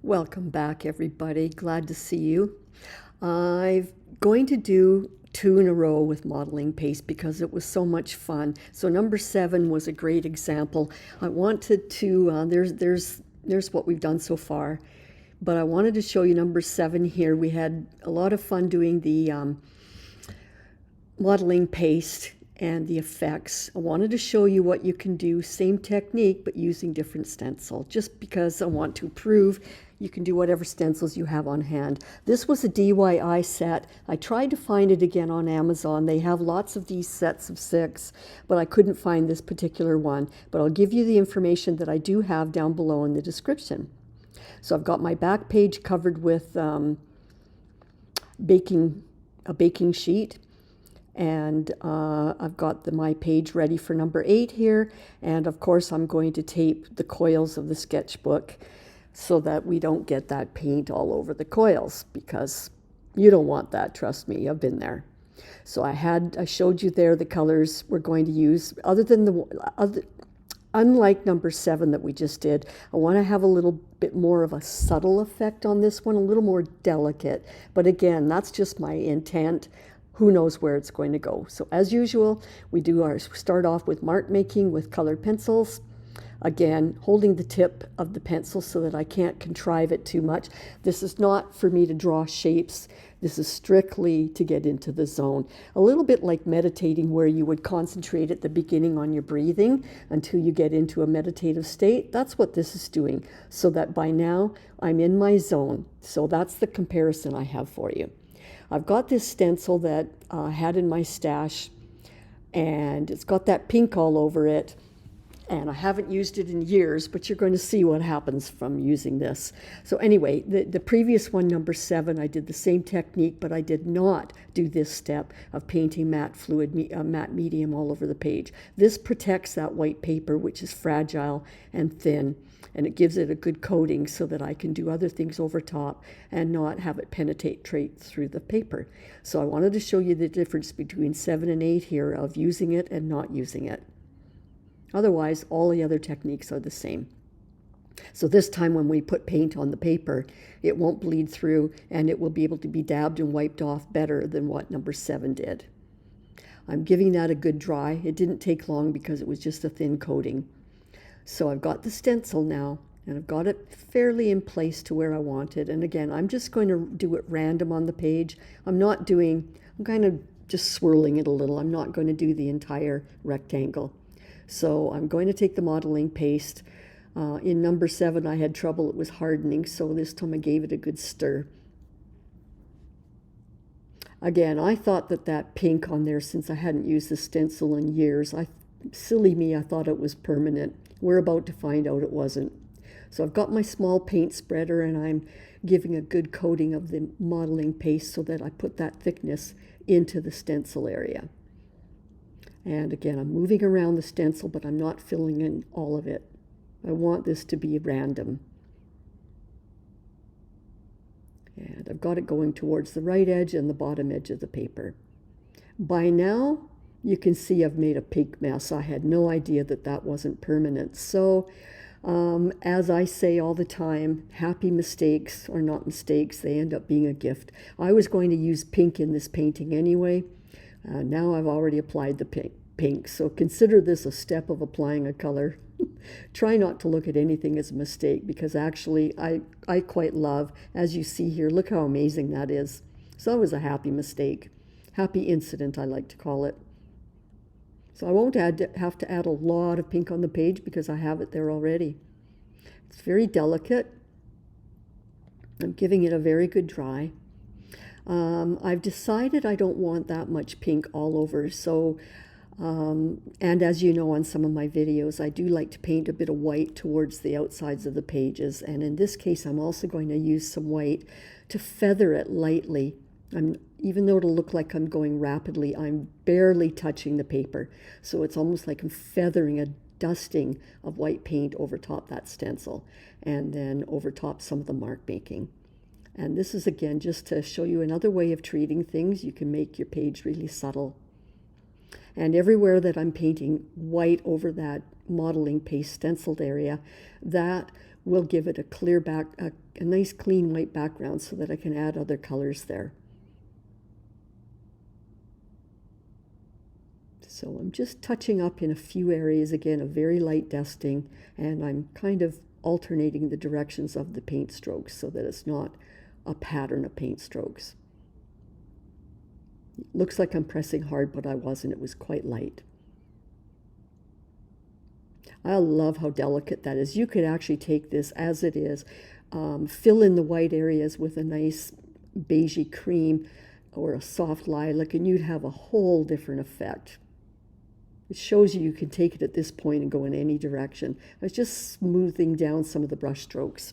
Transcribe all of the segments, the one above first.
Welcome back, everybody. Glad to see you. I'm going to do two in a row with modeling paste because it was so much fun. So number 7 was a great example. I wanted to, there's what we've done so far, but I wanted to show you number 7 here. We had a lot of fun doing the modeling paste and the effects. I wanted to show you what you can do, same technique, but using different stencil, just because I want to prove you can do whatever stencils you have on hand. This was a DIY set. I tried to find it again on Amazon. They have lots of these sets of 6, but I couldn't find this particular one. But I'll give you the information that I do have down below in the description. So I've got my back page covered with a baking sheet. And I've got my page ready for number 8 here. And of course, I'm going to tape the coils of the sketchbook so that we don't get that paint all over the coils, because you don't want that, trust me, I've been there. So I showed you there the colors we're going to use. Unlike number 7 that we just did, I want to have a little bit more of a subtle effect on this one, a little more delicate. But again, that's just my intent. Who knows where it's going to go. So as usual, we start off with mark making with colored pencils. Again, holding the tip of the pencil so that I can't contrive it too much. This is not for me to draw shapes. This is strictly to get into the zone. A little bit like meditating, where you would concentrate at the beginning on your breathing until you get into a meditative state. That's what this is doing, so that by now I'm in my zone. So that's the comparison I have for you. I've got this stencil that I had in my stash, and it's got that pink all over it. And I haven't used it in years, but you're going to see what happens from using this. So anyway, the previous one, number 7, I did the same technique, but I did not do this step of painting matte medium all over the page. This protects that white paper, which is fragile and thin, and it gives it a good coating so that I can do other things over top and not have it penetrate through the paper. So I wanted to show you the difference between 7 and 8 here of using it and not using it. Otherwise, all the other techniques are the same. So this time when we put paint on the paper, it won't bleed through, and it will be able to be dabbed and wiped off better than what number 7 did. I'm giving that a good dry. It didn't take long because it was just a thin coating. So I've got the stencil now, and I've got it fairly in place to where I want it. And again, I'm just going to do it random on the page. I'm kind of just swirling it a little. I'm not going to do the entire rectangle. So I'm going to take the modeling paste. In number 7, I had trouble. It was hardening, so this time I gave it a good stir. Again, I thought that pink on there, since I hadn't used the stencil in years, silly me, I thought it was permanent. We're about to find out it wasn't. So I've got my small paint spreader, and I'm giving a good coating of the modeling paste so that I put that thickness into the stencil area. And again, I'm moving around the stencil, but I'm not filling in all of it. I want this to be random. And I've got it going towards the right edge and the bottom edge of the paper. By now, you can see I've made a pink mess. I had no idea that wasn't permanent. So, as I say all the time, happy mistakes are not mistakes. They end up being a gift. I was going to use pink in this painting anyway. Now I've already applied the pink, so consider this a step of applying a color. Try not to look at anything as a mistake, because actually I quite love, as you see here, look how amazing that is. So it was a happy mistake, happy incident I like to call it. So I won't have to add a lot of pink on the page because I have it there already. It's very delicate. I'm giving it a very good dry. I've decided I don't want that much pink all over, so and as you know on some of my videos, I do like to paint a bit of white towards the outsides of the pages, and in this case I'm also going to use some white to feather it lightly. Even though it'll look like I'm going rapidly, I'm barely touching the paper, so it's almost like I'm feathering a dusting of white paint over top that stencil, and then over top some of the mark making. And this is, again, just to show you another way of treating things. You can make your page really subtle. And everywhere that I'm painting white over that modeling paste stenciled area, that will give it a clear back, a nice clean white background so that I can add other colors there. So I'm just touching up in a few areas, again, a very light dusting, and I'm kind of alternating the directions of the paint strokes so that it's not a pattern of paint strokes. It looks like I'm pressing hard, but I wasn't. It was quite light. I love how delicate that is. You could actually take this as it is, fill in the white areas with a nice beigey cream or a soft lilac, and you'd have a whole different effect. It shows you can take it at this point and go in any direction. I was just smoothing down some of the brush strokes.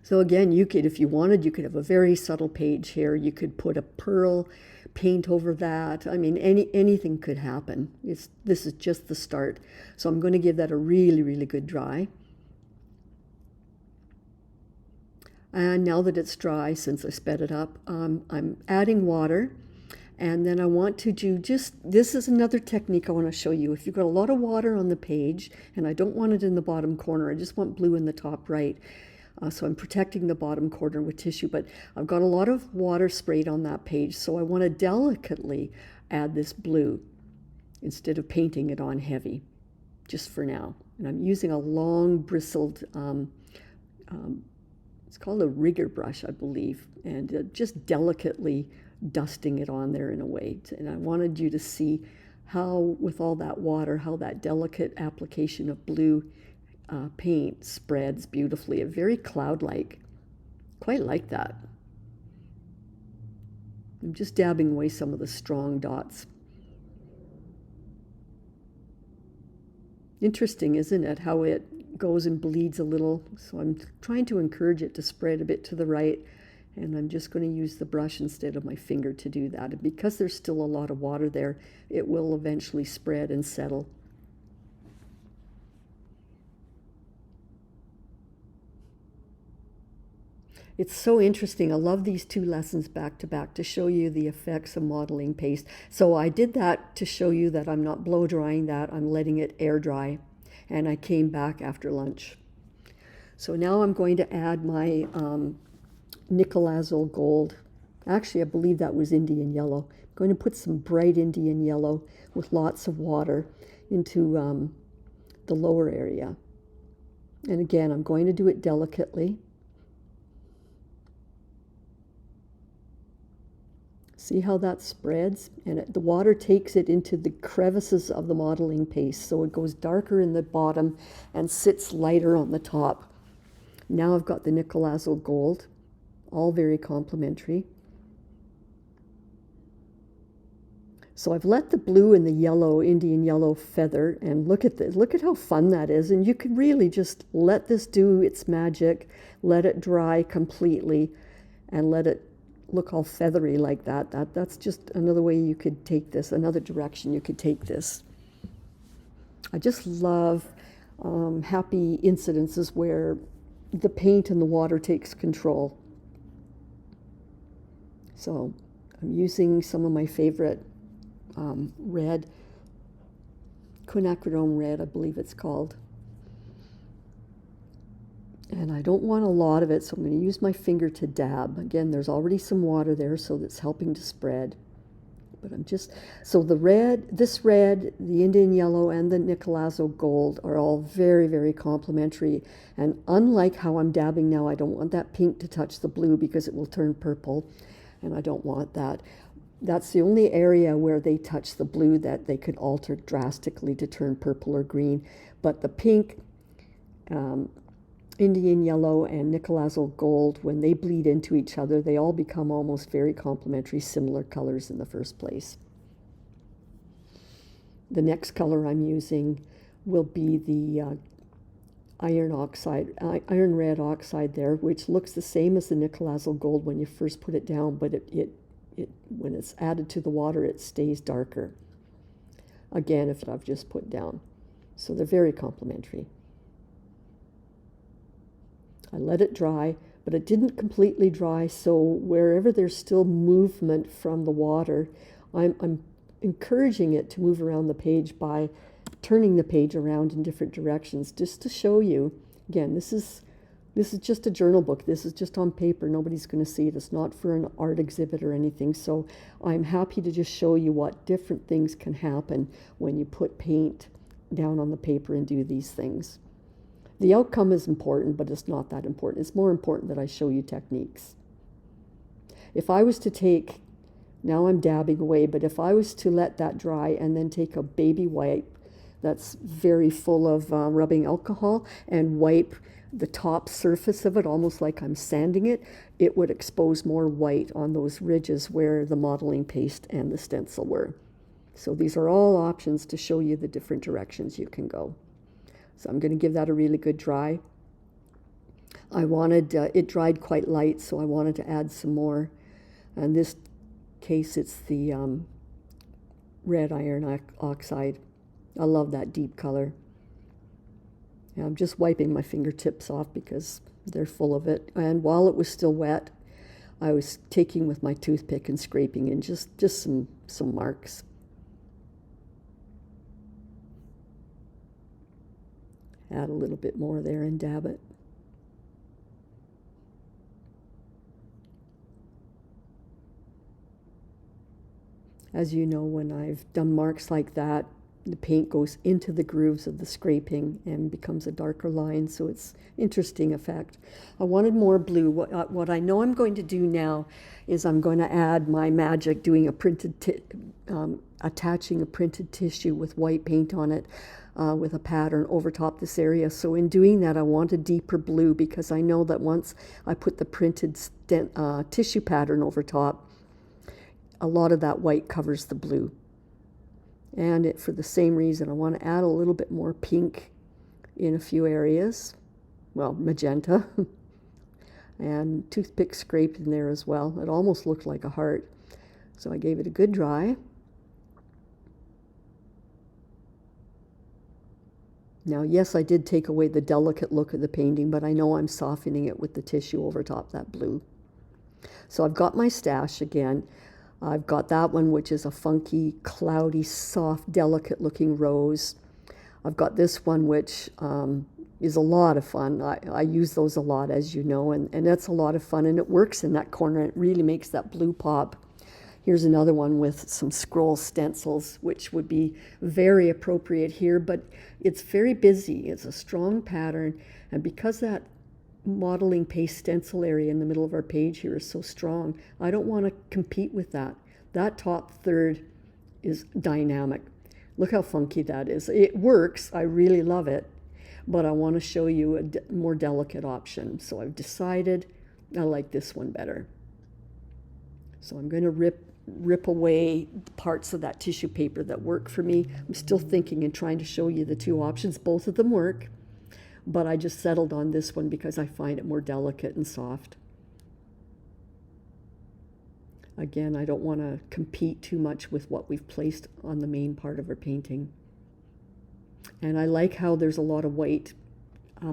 So again, you could, if you wanted, you could have a very subtle page here. You could put a pearl paint over that. I mean, anything could happen. This is just the start. So I'm going to give that a really, really good dry. And now that it's dry, since I sped it up, I'm adding water. And then I want to do this is another technique I want to show you. If you've got a lot of water on the page, and I don't want it in the bottom corner, I just want blue in the top right. So I'm protecting the bottom corner with tissue, but I've got a lot of water sprayed on that page, so I want to delicately add this blue instead of painting it on heavy, just for now. And I'm using a long bristled, it's called a rigger brush, I believe, and just delicately dusting it on there in a way. And I wanted you to see how, with all that water, how that delicate application of blue paint spreads beautifully. Very cloud-like. Quite like that. I'm just dabbing away some of the strong dots. Interesting, isn't it, how it goes and bleeds a little. So I'm trying to encourage it to spread a bit to the right, and I'm just going to use the brush instead of my finger to do that. And because there's still a lot of water there, it will eventually spread and settle. It's so interesting. I love these two lessons back to back to show you the effects of modeling paste. So I did that to show you that I'm not blow drying that, I'm letting it air dry. And I came back after lunch. So now I'm going to add my nickel azul gold. Actually, I believe that was Indian yellow. I'm going to put some bright Indian yellow with lots of water into the lower area. And again, I'm going to do it delicately. See how that spreads? And the water takes it into the crevices of the modeling paste, so it goes darker in the bottom and sits lighter on the top. Now I've got the nickel azul gold, all very complementary. So I've let the blue and the yellow, Indian yellow, feather, and look at this. Look at how fun that is. And you could really just let this do its magic, let it dry completely, and let it look all feathery like that. That's just another way you could take this, another direction you could take this. I just love happy incidences where the paint and the water takes control. So I'm using some of my favorite red, quinacridone red, I believe it's called. And I don't want a lot of it, so I'm going to use my finger to dab. Again, there's already some water there, so that's helping to spread. But I'm just, so the red, this red, the Indian yellow, and the nickel azul gold are all very, very complementary. And unlike how I'm dabbing now, I don't want that pink to touch the blue because it will turn purple, and I don't want that. That's the only area where they touch the blue that they could alter drastically to turn purple or green. But the pink, Indian yellow, and nickel azul gold, when they bleed into each other, they all become almost very complementary, similar colors in the first place. The next color I'm using will be the iron red oxide there, which looks the same as the nickel azul gold when you first put it down, but when it's added to the water, it stays darker. Again, if I've just put down. So they're very complementary. I let it dry, but it didn't completely dry, so wherever there's still movement from the water, I'm encouraging it to move around the page by turning the page around in different directions, just to show you. Again, this is This is just a journal book. This is just on paper. Nobody's going to see it. It's not for an art exhibit or anything. So I'm happy to just show you what different things can happen when you put paint down on the paper and do these things. The outcome is important, but it's not that important. It's more important that I show you techniques. If I was to take, now I'm dabbing away, but if I was to let that dry and then take a baby wipe that's very full of rubbing alcohol and wipe the top surface of it, almost like I'm sanding it, it would expose more white on those ridges where the modeling paste and the stencil were. So these are all options to show you the different directions you can go. So I'm going to give that a really good dry. I wanted, it dried quite light, so I wanted to add some more. In this case, it's the red iron oxide. I love that deep color. And I'm just wiping my fingertips off because they're full of it. And while it was still wet, I was taking with my toothpick and scraping in just some marks. Add a little bit more there and dab it. As you know, when I've done marks like that, the paint goes into the grooves of the scraping and becomes a darker line, so it's interesting effect. I wanted more blue. What I know I'm going to do now is I'm going to add my magic, doing a attaching a printed tissue with white paint on it with a pattern over top this area. So in doing that, I want a deeper blue because I know that once I put the printed tissue pattern over top, a lot of that white covers the blue. And for the same reason, I want to add a little bit more pink in a few areas. Well, magenta. And toothpick scraped in there as well. It almost looked like a heart. So I gave it a good dry. Now, yes, I did take away the delicate look of the painting, but I know I'm softening it with the tissue over top that blue. So I've got my stash again. I've got that one, which is a funky, cloudy, soft, delicate-looking rose. I've got this one, which is a lot of fun. I use those a lot, as you know, and that's a lot of fun, and it works in that corner. It really makes that blue pop. Here's another one with some scroll stencils, which would be very appropriate here, but it's very busy. It's a strong pattern, and because that modeling paste stencil area in the middle of our page here is so strong, I don't want to compete with that. That top third is dynamic. Look how funky that is. It works. I really love it, but I want to show you a more delicate option. So I've decided I like this one better. So I'm going to rip away parts of that tissue paper that work for me. I'm still thinking and trying to show you the two options. Both of them work, but I just settled on this one because I find it more delicate and soft. Again, I don't want to compete too much with what we've placed on the main part of our painting. And I like how there's a lot of white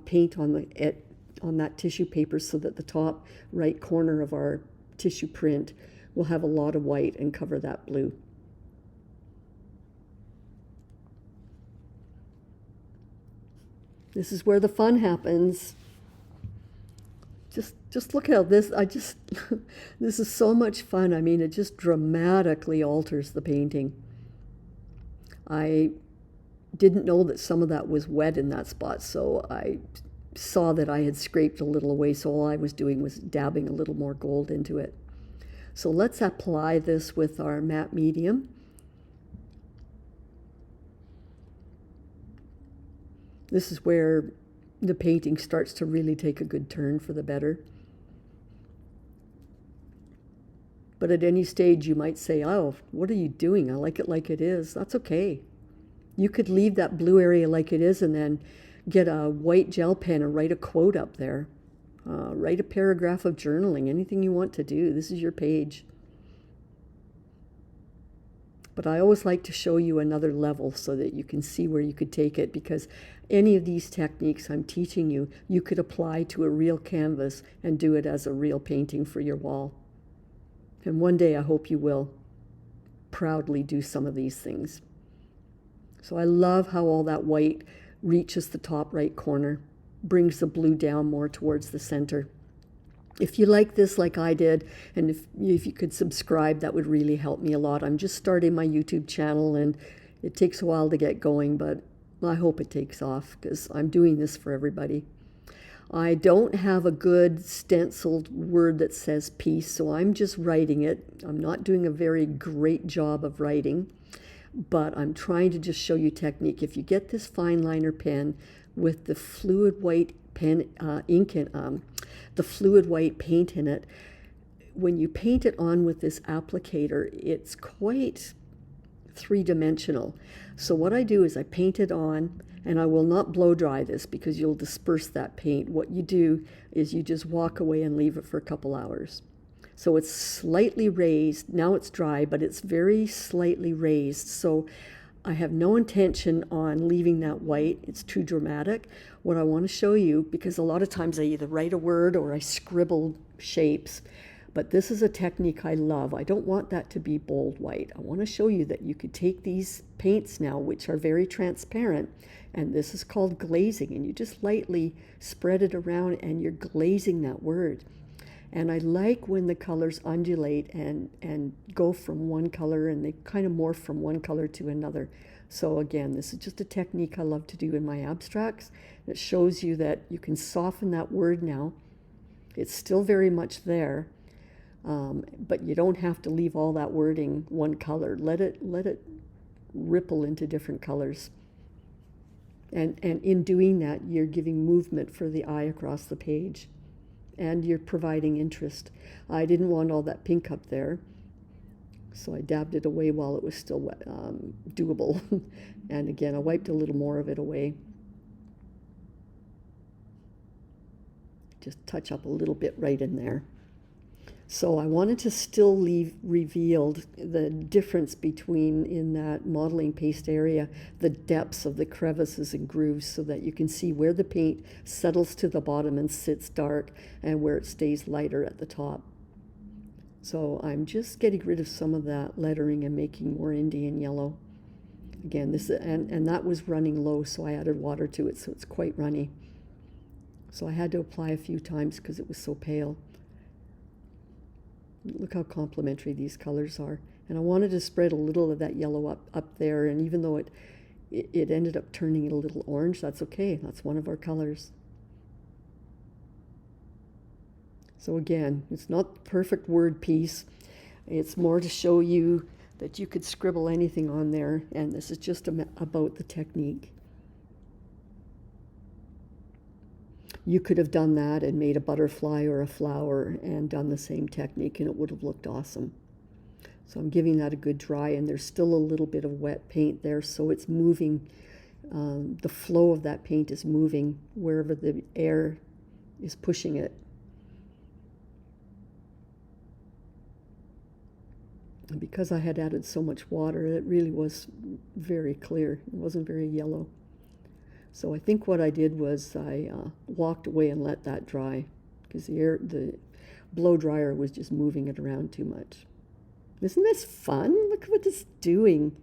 paint on that tissue paper, so that the top right corner of our tissue print will have a lot of white and cover that blue. This is where the fun happens. Just look how this is so much fun. I mean, it just dramatically alters the painting. I didn't know that some of that was wet in that spot, so I saw that I had scraped a little away, so all I was doing was dabbing a little more gold into it. So let's apply this with our matte medium. This is where the painting starts to really take a good turn for the better. But at any stage you might say, oh, what are you doing? I like it like it is. That's okay. You could leave that blue area like it is and then get a white gel pen and write a quote up there. Write a paragraph of journaling, anything you want to do. This is your page. But I always like to show you another level so that you can see where you could take it, because any of these techniques I'm teaching you, you could apply to a real canvas and do it as a real painting for your wall. And one day I hope you will proudly do some of these things. So I love how all that white reaches the top right corner. brings the blue down more towards the center. If you like this like I did, and if you could subscribe, that would really help me a lot. I'm just starting my YouTube channel, and it takes a while to get going, but I hope it takes off because I'm doing this for everybody. I don't have a good stenciled word that says peace, so I'm just writing it. I'm not doing a very great job of writing, but I'm trying to just show you technique. If you get this fine liner pen with the fluid white pen ink in the fluid white paint in it, when you paint it on with this applicator, it's quite three-dimensional. So what I do is I paint it on, and I will not blow dry this because you'll disperse that paint. What you do is you just walk away and leave it for a couple hours. So it's slightly raised. Now it's dry, but it's very slightly raised. So I have no intention on leaving that white. It's too dramatic. What I want to show you, because a lot of times I either write a word or I scribble shapes, but this is a technique I love. I don't want that to be bold white. I want to show you that you could take these paints now, which are very transparent, and this is called glazing, and you just lightly spread it around and you're glazing that word. And I like when the colors undulate and go from one color, and they kind of morph from one color to another. So again, this is just a technique I love to do in my abstracts. It shows you that you can soften that word now. It's still very much there, but you don't have to leave all that wording one color. Let it ripple into different colors. And in doing that, you're giving movement for the eye across the page. And you're providing interest. I didn't want all that pink up there, so I dabbed it away while it was still wet, doable. And again, I wiped a little more of it away. Just touch up a little bit right in there. So I wanted to still leave revealed the difference between, in that modeling paste area, the depths of the crevices and grooves, so that you can see where the paint settles to the bottom and sits dark and where it stays lighter at the top. So I'm just getting rid of some of that lettering and making more Indian yellow. Again, this and that was running low, so I added water to it, so it's quite runny. So I had to apply a few times because it was so pale. Look how complementary these colors are. And I wanted to spread a little of that yellow up there, and even though it ended up turning it a little orange, that's okay. That's one of our colors. So again, it's not the perfect word piece. It's more to show you that you could scribble anything on there, and this is just about the technique. You could have done that and made a butterfly or a flower and done the same technique, and it would have looked awesome. So I'm giving that a good dry, and there's still a little bit of wet paint there, so it's moving. The flow of that paint is moving wherever the air is pushing it. And because I had added so much water, it really was very clear. It wasn't very yellow. So I think what I did was I walked away and let that dry, because the blow dryer was just moving it around too much. Isn't this fun? Look what it's doing.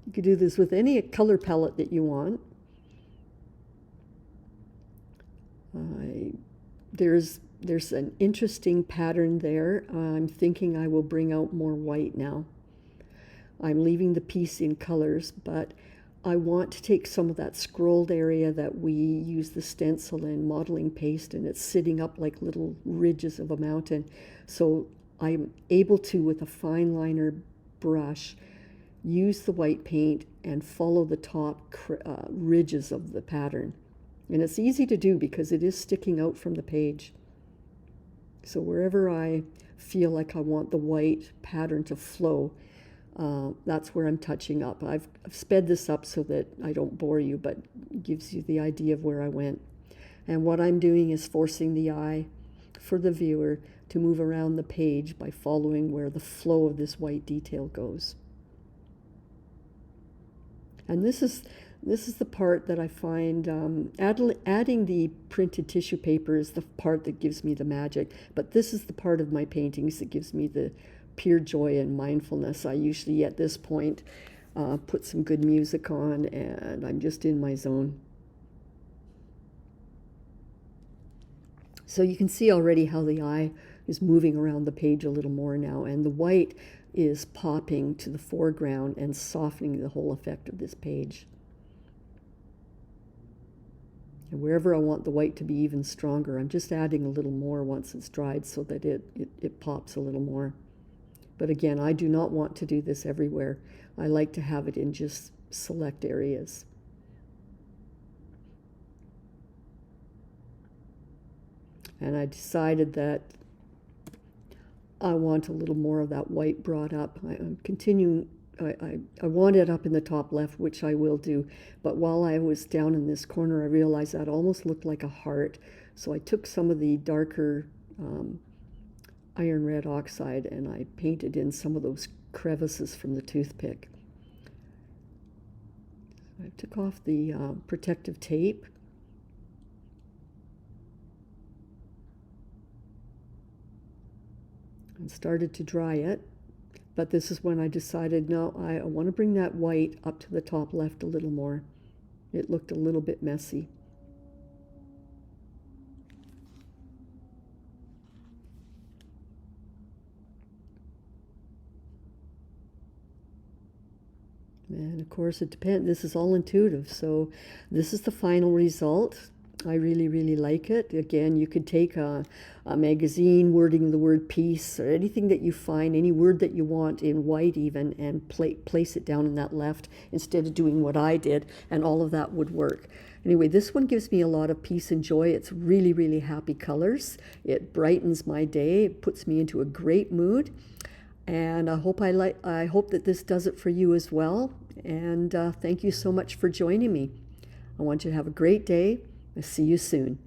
You could do this with any color palette that you want. There's an interesting pattern there. I'm thinking I will bring out more white now. I'm leaving the piece in colors, but I want to take some of that scrolled area that we use the stencil and modeling paste, and it's sitting up like little ridges of a mountain. So I'm able to, with a fine liner brush, use the white paint and follow the top ridges of the pattern. And it's easy to do because it is sticking out from the page. So wherever I feel like I want the white pattern to flow, that's where I'm touching up. I've sped this up so that I don't bore you, but it gives you the idea of where I went. And what I'm doing is forcing the eye for the viewer to move around the page by following where the flow of this white detail goes. And this is the part that I find, adding the printed tissue paper is the part that gives me the magic, but this is the part of my paintings that gives me the pure joy and mindfulness. I usually, at this point, put some good music on, and I'm just in my zone. So you can see already how the eye is moving around the page a little more now, and the white is popping to the foreground and softening the whole effect of this page. And wherever I want the white to be even stronger, I'm just adding a little more once it's dried so that it pops a little more. But again, I do not want to do this everywhere. I like to have it in just select areas. And I decided that I want a little more of that white brought up. I'm continuing, I want it up in the top left, which I will do. But while I was down in this corner, I realized that almost looked like a heart. So I took some of the darker iron red oxide and I painted in some of those crevices from the toothpick. I took off the protective tape. And started to dry it, but this is when I decided, no, I want to bring that white up to the top left a little more. It looked a little bit messy. And of course it depends, this is all intuitive, so this is the final result. I really, really like it. Again, you could take a magazine wording the word peace or anything that you find, any word that you want in white even, and place it down in that left instead of doing what I did, and all of that would work. Anyway, this one gives me a lot of peace and joy. It's really, really happy colors. It brightens my day. It puts me into a great mood. And I hope that this does it for you as well. And thank you so much for joining me. I want you to have a great day. I'll see you soon.